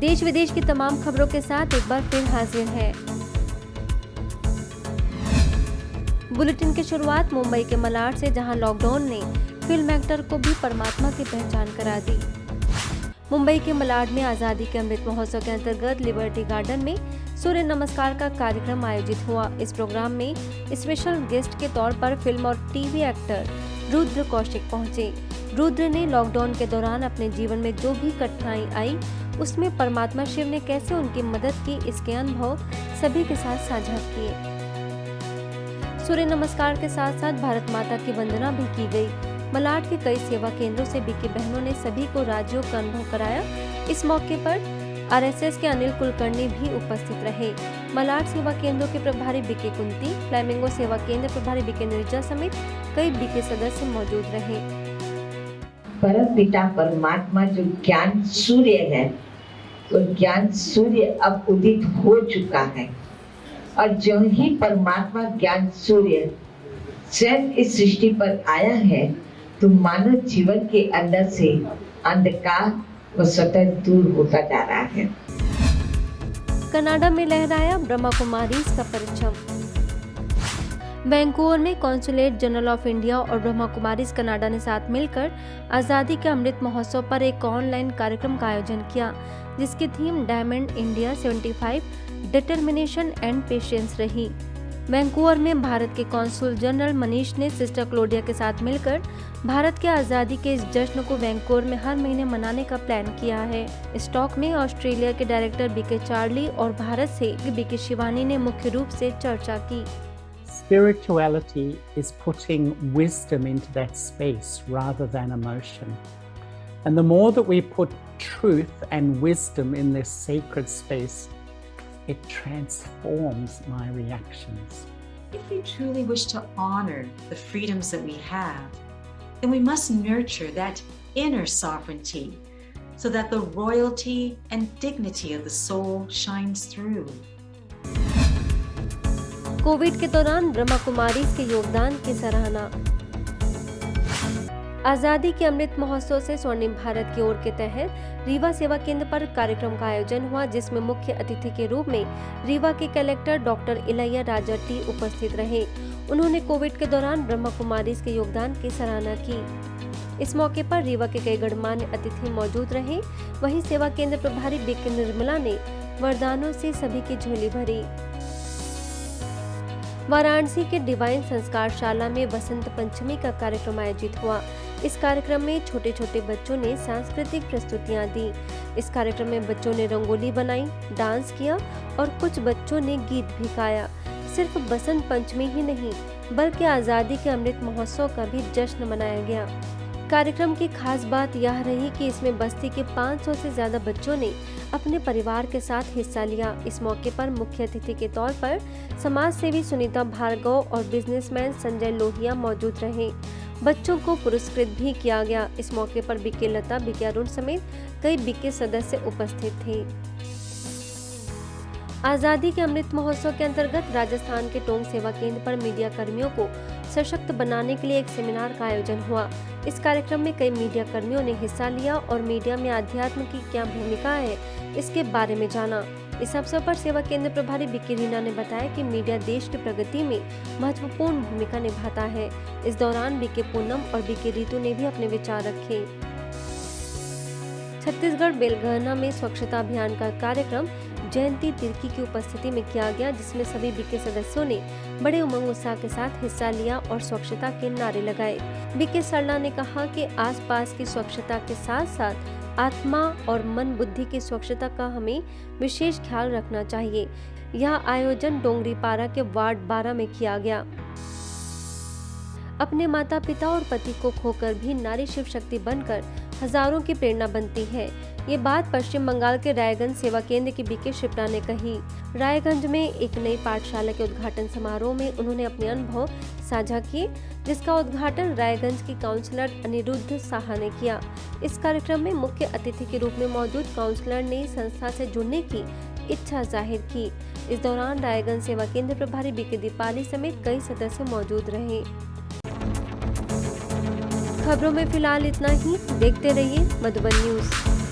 देश विदेश की तमाम खबरों के साथ एक बार फिर हाजिर है। बुलेटिन की शुरुआत मुंबई के मलाड से, जहां लॉकडाउन ने फिल्म एक्टर को भी परमात्मा की पहचान करा दी। मुंबई के मलाड में आजादी के अमृत महोत्सव के अंतर्गत लिबर्टी गार्डन में सूर्य नमस्कार का कार्यक्रम आयोजित हुआ। इस प्रोग्राम में स्पेशल गेस्ट के तौर पर फिल्म और टीवी एक्टर रुद्र कौशिक पहुंचे। रुद्र ने लॉकडाउन के दौरान अपने जीवन में जो भी कठिनाई आई, उसमें परमात्मा शिव ने कैसे उनकी मदद की, इसके अनुभव सभी के साथ साझा किए। सूर्य नमस्कार के साथ साथ भारत माता की वंदना भी की गई। मलाड के कई सेवा केंद्रों से बीके बहनों ने सभी को राज्यों का अनुभव कराया। इस मौके पर आरएसएस के अनिल कुलकर्णी भी उपस्थित रहे। मलाड सेवा केंद्रों के प्रभारी बीके कुंती, फ्लैमिंगो सेवा केंद्र प्रभारी बीके निर्जा समेत कई बीके सदस्य मौजूद रहे। परम पिता परमात्मा जो ज्ञान सूर्य है, वो ज्ञान सूर्य अब उदित हो चुका है और जो ही परमात्मा ज्ञान सूर्य स्वयं इस सृष्टि पर आया है, तो मानव जीवन के अंदर से अंधकार वो स्वतः दूर होता जा रहा है। कनाडा में लहराया ब्रह्मा कुमारीज का परचम। वैंकूवर में कॉन्सुलेट जनरल ऑफ इंडिया और ब्रह्मा कुमारीज कनाडा ने साथ मिलकर आजादी के अमृत महोत्सव पर एक ऑनलाइन कार्यक्रम का आयोजन किया, जिसकी theme diamond India 75 determination and patience रही। वैंकूवर में भारत के कॉन्सुल जनरल मनीष ने सिस्टर क्लोडिया के साथ मिलकर भारत के आज़ादी के इस जश्न को वैंकूवर में हर महीने मनाने का प्लान किया है। इस टॉक में ऑस्ट्रेलिया के डायरेक्टर बीके चार्ली और भारत से बीके शिवानी ने मुख्य रूप से चर्चा की। Spirituality is putting wisdom into that space rather than emotion. And the more that we put truth and wisdom in this sacred space, it transforms my reactions. If we truly wish to honor the freedoms that we have, then we must nurture that inner sovereignty so that the royalty and dignity of the soul shines through. Covid के दौरान ब्रह्मा कुमारीज के योगदान की सराहना। आजादी के अमृत महोत्सव से स्वर्णिम भारत की ओर के तहत रीवा सेवा केंद्र पर कार्यक्रम का आयोजन हुआ, जिसमें मुख्य अतिथि के रूप में रीवा के collector doctor Ilaiya Raja T उपस्थित रहे। उन्होंने कोविड के दौरान ब्रह्मा कुमारीज के योगदान की सराहना की। इस मौके पर रीवा के कई गणमान्य अतिथि मौजूद रहे। वहीं सेवा केंद्र प्रभारी बीके निर्मला ने वरदानों से सभी की झोली भरी। वाराणसी के डिवाइन संस्कारशाला में वसंत पंचमी का कार्यक्रम आयोजित हुआ। इस कार्यक्रम में छोटे छोटे बच्चों ने सांस्कृतिक प्रस्तुतियां दी। इस कार्यक्रम में बच्चों ने रंगोली बनाई, डांस किया और कुछ बच्चों ने गीत भी गाया। सिर्फ बसंत पंचमी ही नहीं, बल्कि आजादी के अमृत महोत्सव का भी जश्न मनाया गया। कार्यक्रम की खास बात यह रही कि इसमें बस्ती के 500 से ज्यादा बच्चों ने अपने परिवार के साथ हिस्सा लिया। इस मौके पर मुख्य अतिथि के तौर पर समाज सेवी सुनीता भार्गव और बिजनेसमैन संजय लोहिया मौजूद रहे। बच्चों को पुरस्कृत भी किया गया। इस मौके पर बीके लता, बीके अरुण समेत कई बीके सदस्य उपस्थित थे। आजादी के अमृत महोत्सव के अंतर्गत राजस्थान के टोंक सेवा केंद्र पर मीडिया कर्मियों को सशक्त बनाने के लिए एक सेमिनार का आयोजन हुआ। इस कार्यक्रम में कई मीडिया कर्मियों ने हिस्सा लिया और मीडिया में अध्यात्म की क्या भूमिका है, इसके बारे में जाना। इस अवसर पर सेवा केंद्र प्रभारी बीके रीना ने बताया कि मीडिया देश की प्रगति में महत्वपूर्ण भूमिका निभाता है। इस दौरान बीके पूनम और बीके रीतू ने भी अपने विचार रखे। छत्तीसगढ़ बेलगहना में स्वच्छता अभियान का कार्यक्रम जयंती तिर्की की उपस्थिति में किया गया, जिसमें सभी बीके सदस्यों ने बड़े उमंग उत्साह के साथ हिस्सा लिया और स्वच्छता के नारे लगाए। बीके सरला ने कहा कि आसपास की स्वच्छता के साथ साथ आत्मा और मन बुद्धि की स्वच्छता का हमें विशेष ख्याल रखना चाहिए। यह आयोजन डोंगरीपारा के वार्ड 12 में किया गया। अपने माता पिता और पति को खोकर भी नारी शिव शक्ति बनकर हजारों की प्रेरणा बनती है। ये बात पश्चिम बंगाल के रायगंज सेवा केंद्र की बीके शिप्रा ने कही। रायगंज में एक नई पाठशाला के उद्घाटन समारोह में उन्होंने अपने अनुभव साझा किए, जिसका उद्घाटन रायगंज की काउंसलर अनिरुद्ध साहा ने किया। इस कार्यक्रम में मुख्य अतिथि के रूप में मौजूद काउंसलर ने संस्था से जुड़ने की इच्छा जाहिर की। इस दौरान रायगंज सेवा केंद्र प्रभारी बीके दीपाली समेत कई सदस्य मौजूद रहे। खबरों में फिलहाल इतना ही। देखते रहिए मधुबन न्यूज।